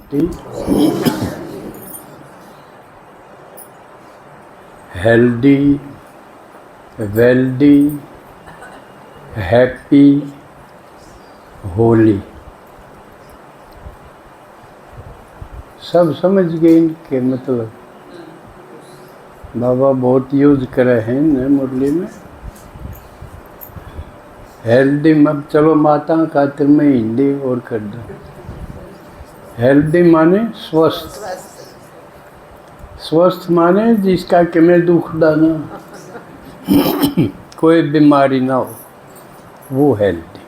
शांति। Healthy, wealthy, happy, Holi, सब समझ गए इनके मतलब। बाबा बहुत यूज करे हैं न मुरली में। हेल्दी मत चलो माता खातिर में हिंदी और कर दो। हेल्दी माने स्वस्थ, स्वस्थ माने जिसका कि मैं दुख ना कोई बीमारी ना हो, वो हेल्दी।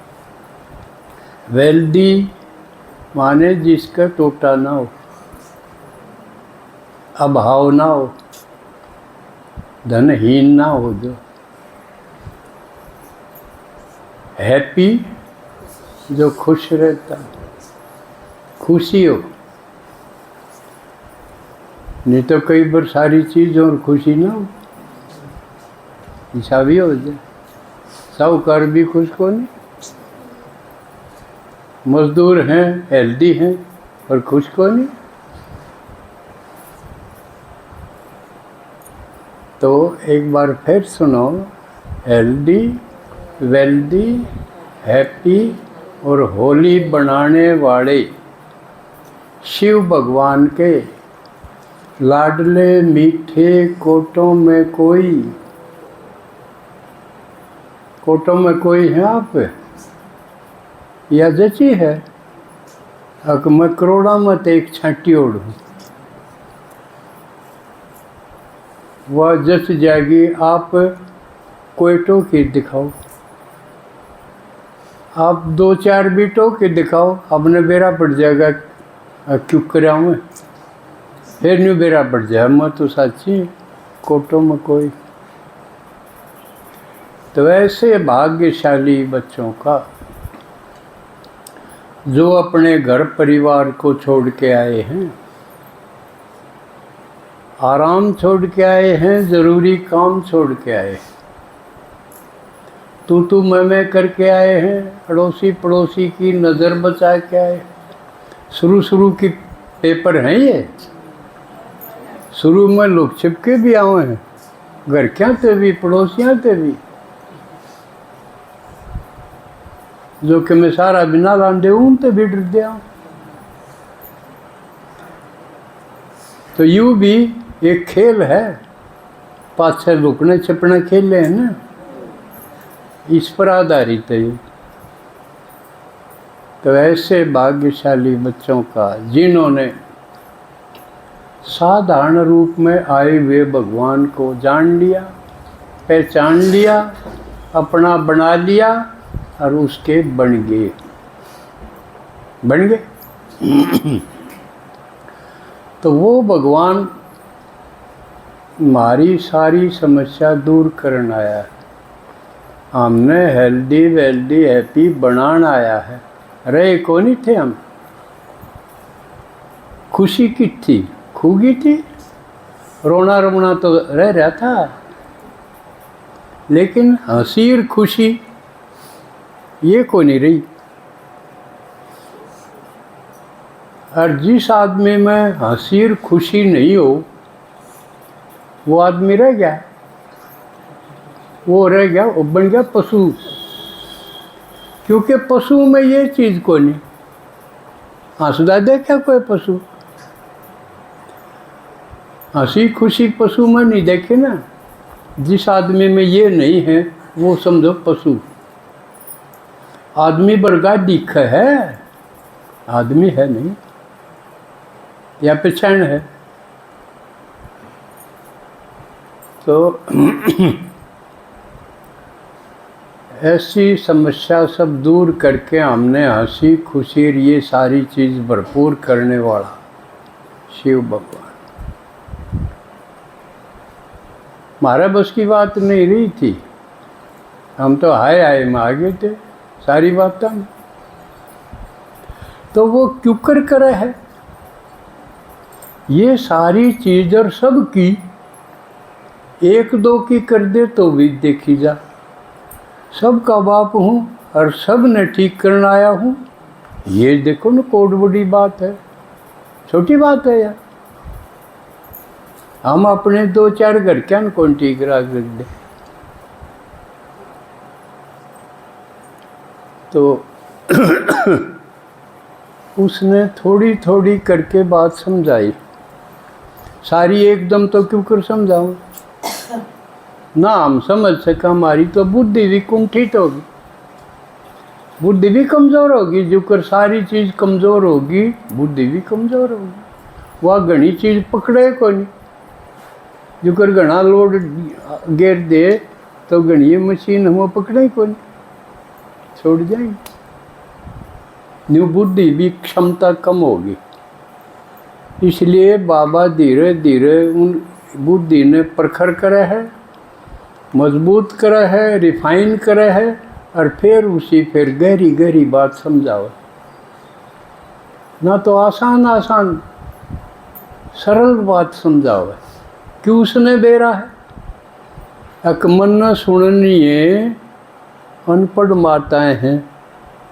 वेल्दी माने जिसका टोटा ना हो, अभाव ना हो, धनहीन ना हो जो। हैप्पी जो खुश रहता, खुशी हो। नहीं तो कई बार सारी चीज़ और खुशी ना हो, ऐसा भी हो जाए। साहूकार भी खुश को नहीं, मजदूर हैं हेल्दी हैं और खुश को नहीं। तो एक बार फिर सुनो, हेल्दी, वेल्दी, हैप्पी और होली बनाने वाले शिव भगवान के लाडले मीठे कोटों में कोई, कोटों में कोई है आप या जची है? अक मैं करोड़ा मत एक छाटी ओढ़, वह जच जाएगी। आप कोयटों की दिखाओ, आप दो चार बीटों की दिखाओ, अपने बेरा पड़ जाएगा। क्यों कराऊँ फिर नहीं बेरा पड़ जाए। मैं तो साची कोटों में कोई। तो ऐसे भाग्यशाली बच्चों का जो अपने घर परिवार को छोड़ के आए हैं, आराम छोड़ के आए हैं, ज़रूरी काम छोड़ के आए हैं, तू मैं करके आए हैं, अड़ोसी पड़ोसी की नज़र बचा के आए। शुरू की पेपर हैं ये। शुरू में लोग छिपके भी आए हैं, घर क्या थे भी, पड़ोसियाँ थे भी, जो कि मैं सारा बिना लांदे उनते भी डर दिया। तो यूँ भी एक खेल है, पाछे लुकने छिपने खेले हैं ना, इस पर आधारित है। तो ऐसे भाग्यशाली बच्चों का जिन्होंने साधारण रूप में आए हुए भगवान को जान लिया, पहचान लिया, अपना बना लिया और उसके बन गए। तो वो भगवान हमारी सारी समस्या दूर करने आया है। हमने हेल्दी वेल्दी हैप्पी बनान आया है। रहे को नहीं थे हम, खुशी की थी, खूगी थी, रोना रोना तो रह रहा था, लेकिन हंसी और खुशी ये को नहीं रही। और जिस आदमी में हंसी और खुशी नहीं हो, वो आदमी रह गया, वो रह गया, वो बन गया पशु। क्योंकि पशु में ये चीज़ को नहीं। हंसदा देखा कोई पशु? हंसी खुशी पशु में नहीं देखे ना। जिस आदमी में ये नहीं है वो समझो पशु। आदमी बरगा दिख है, आदमी है नहीं, या पहचान है। तो ऐसी समस्या सब दूर करके हमने हंसी खुशी ये सारी चीज़ भरपूर करने वाला शिव भगवान। हमारा बस की बात नहीं रही थी, हम तो हाय में आ गए थे सारी बातें। तो वो क्यों कर करे है ये सारी चीज़, और सब की एक दो की कर दे तो भी देखी जा। सब का बाप हूँ और सब ने ठीक करना आया हूँ। ये देखो ना कोड बड़ी बात है। छोटी बात है यार। हम अपने 2-4 घर क्या न कौन ठीक करा कर दे। तो उसने थोड़ी थोड़ी करके बात समझाई। सारी एकदम तो क्यों कर समझाऊं ना, हम समझ सका, हमारी तो बुद्धि भी कुंठित होगी, बुद्धि भी कमज़ोर होगी। जो कर सारी चीज़ कमज़ोर होगी, बुद्धि भी कमज़ोर होगी। वह घनी चीज़ पकड़े को नहीं। जो कर घना लोड गेर दे तो घनी मशीन हम पकड़े को नहीं, छोड़ जाएंगे। न्यू बुद्धि भी क्षमता कम होगी। इसलिए बाबा धीरे धीरे उन बुद्धि ने प्रखर करे है, मजबूत करे है, रिफाइन करे है, और फिर गहरी गहरी बात समझाओ। ना तो आसान आसान सरल बात समझाओ कि उसने बेरा है। अकमन न सुननी है, अनपढ़ माताएं हैं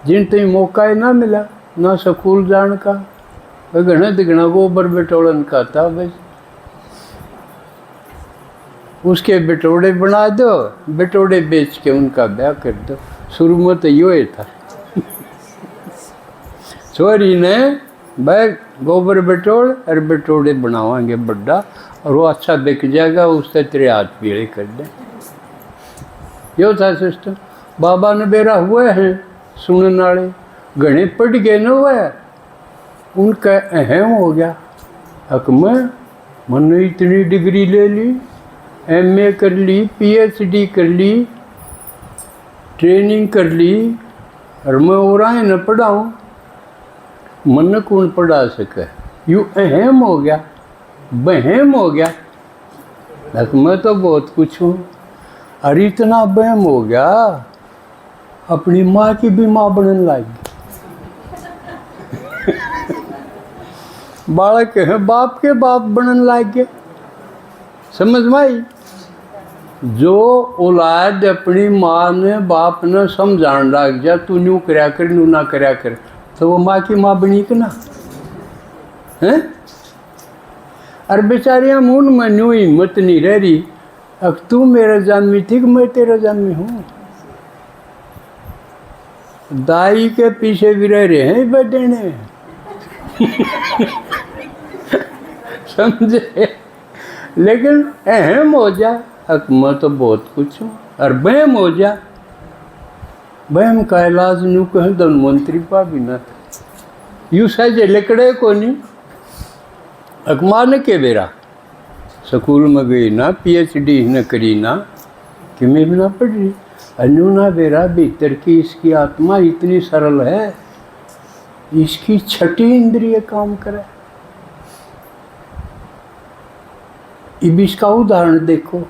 जिन तक मौका ही ना मिला ना स्कूल जान का, घना दिगना गोबर बिटोड़न का था। बस उसके बिटोड़े बना दो, बिटोड़े बेच के उनका ब्याह कर दो। शुरू में तो यो ही था। छोरी ने भाई गोबर बिटोड़ और बिटोड़े बनावांगे बड्डा, और वो अच्छा बिक जाएगा, उससे तेरे हाथ पीले कर दे। यो था सिस्टम। बाबा ने बेरा हुए हैं सुनने वाले, घने पढ़ गए न हुए, उनका अहम हो गया। हक में मैंने इतनी डिग्री ले ली, MA कर ली, PhD कर ली, ट्रेनिंग कर ली, और मैं और आए न पढ़ाऊँ, मन कौन पढ़ा सके। यूँ अहम हो गया, बहम हो गया। हक मैं तो बहुत कुछ हूँ, और इतना बहम हो गया अपनी माँ की भी माँ बनने लगी। बालक है बाप के बाप बनने लग गए। समझ में आई? जो औलाद अपनी माँ ने बाप ने समझान लग जा, तू न्यू करया कर, न्यू ना करया कर, तो वो माँ की माँ बनी कि ना है। और बेचारियाँ मुन में न्यू हिम्मत नहीं रह रही, अब तू मेरा जन्मी थी कि मैं तेरा जन्मी हूँ। दाई के पीछे भी रह रहे हैं बदेने। समझे? लेकिन अहम हो जा, हक मैं तो बहुत कुछ हूँ, और बहम हो जा, बहम का इलाज न्यू कह धनवंतरी पा भी ना था। यूँ सहजे लकड़े को नहीं। अकमान के बेरा स्कूल में गई ना, PhD न करी ना, कि मैं भी ना पढ़ रही। अन्यू ना बेरा भीतर की इसकी आत्मा इतनी सरल है, इसकी छठी इंद्रिय काम करे। अब इसका उदाहरण देखो,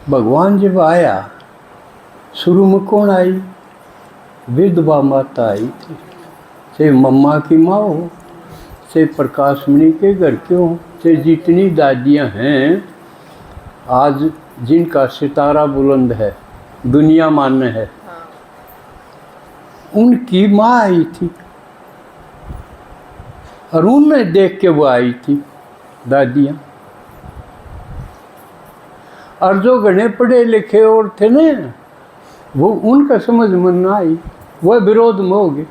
भगवान जब आया, शुरू में कौन आई? विधवा माता आई थी, चाहे मम्मा की माँ हो, चाहे प्रकाशमणि के घर के हो, चाहे जितनी दादियाँ हैं आज जिनका सितारा बुलंद है, दुनिया मान्य है, उनकी माँ आई थी, और उन्हें देख के वो आई थी दादियाँ। और जो घने पढ़े लिखे और थे ना, वो उनका समझ में ना आई, वह विरोध में हो गए।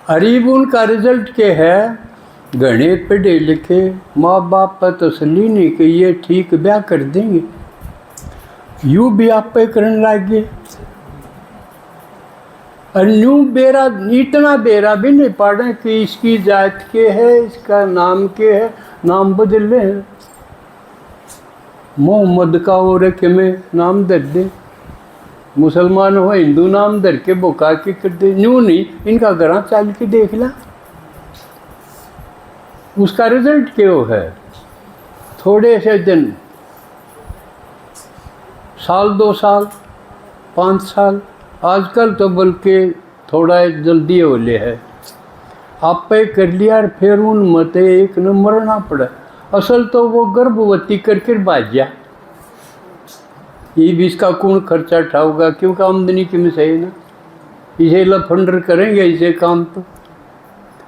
अरीब उनका रिजल्ट के है, घने पढ़े लिखे माँ बाप पर तसली नहीं कि ये ठीक ब्याह कर देंगे, यूँ भी आप पे करने लग गए। और यूँ बेरा, इतना बेरा भी नहीं पढ़े कि इसकी जात के है, इसका नाम के है, नाम बदल रहे हैं। मोहम्मद का हो रखे में नाम दर दे, मुसलमान हो हिंदू नाम दर के बुका के कर दे। यूँ नहीं, इनका घर चल के देख ला, उसका रिजल्ट क्यों है। थोड़े से दिन, साल 2 साल 5 साल, आजकल तो बल्कि थोड़ा जल्दी होले है, आप पे कर लिया और फिर उन मत एक न मरना पड़ा। असल तो वो गर्भवती करके भाग गया। ये भी इसका कौन खर्चा उठाओगा, क्योंकि आमदनी की में सही ना, इसे लफंडर करेंगे इसे काम तो।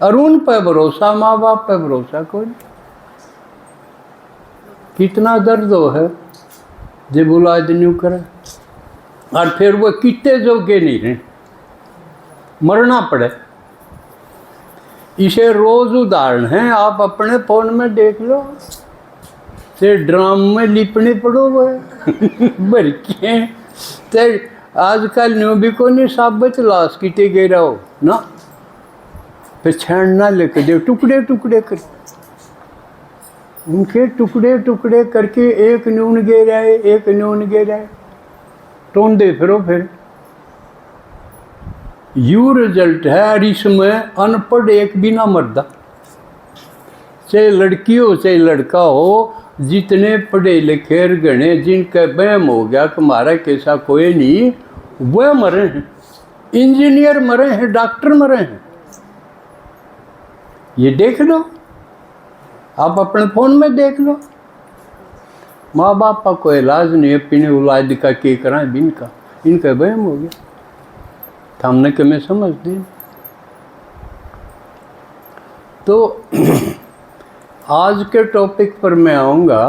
और उन पर भरोसा, माँ बाप पर भरोसा कोई नहीं। कितना दर्द हो है जब औलाद न्यू करे, और फिर वो कितने जोगे नहीं रहे, मरना पड़े। इसे रोज उदाहरण हैं, आप अपने फोन में देख लो, से ड्राम में लिपने पड़ो वो भर के, ते आजकल न्यू भी को नहीं साबित लाश किते गिरा हो ना, पहचान ना लेके दे, टुकड़े टुकड़े कर, उनके टुकड़े टुकड़े करके एक न्यून गिर आए, एक न्यून गिर आए, टोंडे फिरो फिर यू रिजल्ट है। और इसमें अनपढ़ एक भी ना मरदा, चाहे लड़की हो चाहे लड़का हो, जितने पढ़े लिखे गणे जिनका वहम हो गया कि हमारा कैसा कोई नहीं, वह मरे हैं, इंजीनियर मरे हैं, डॉक्टर मरे हैं। ये देख लो, आप अपने फोन में देख लो। माँ बाप का कोई इलाज नहीं, अपने औलाद का के करा इनका, इनका वहम हो गया, हमने के में समझ दी। तो आज के टॉपिक पर मैं आऊँगा